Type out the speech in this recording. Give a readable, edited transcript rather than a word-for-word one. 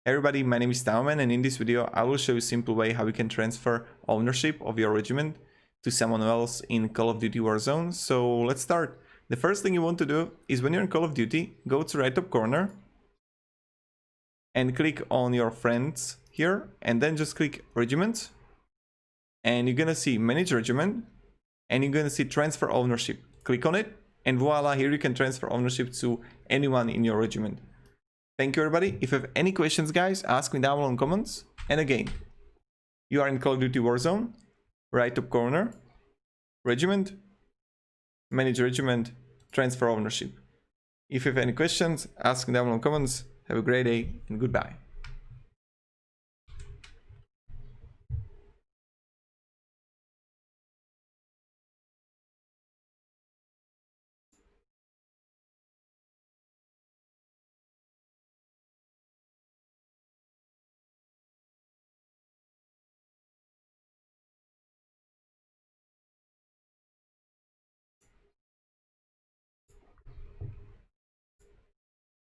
Hey everybody, my name is TaoMan, and in this video I will show you a simple way how you can transfer ownership of your regiment to someone else in Call of Duty Warzone. So let's start. The first thing you want to do is when you're in Call of Duty, go to right top corner and click on your friends here, and then just click Regiment, and you're gonna see Manage Regiment, and you're gonna see Transfer Ownership. Click on it, and voila, here you can transfer ownership to anyone in your regiment. Thank you everybody. If you have any questions, guys, ask me down below in comments. And again, you are in Call of Duty Warzone, right top corner, Regiment, Manage Regiment, Transfer Ownership. If you have any questions, ask me down below in comments. Have a great day and goodbye.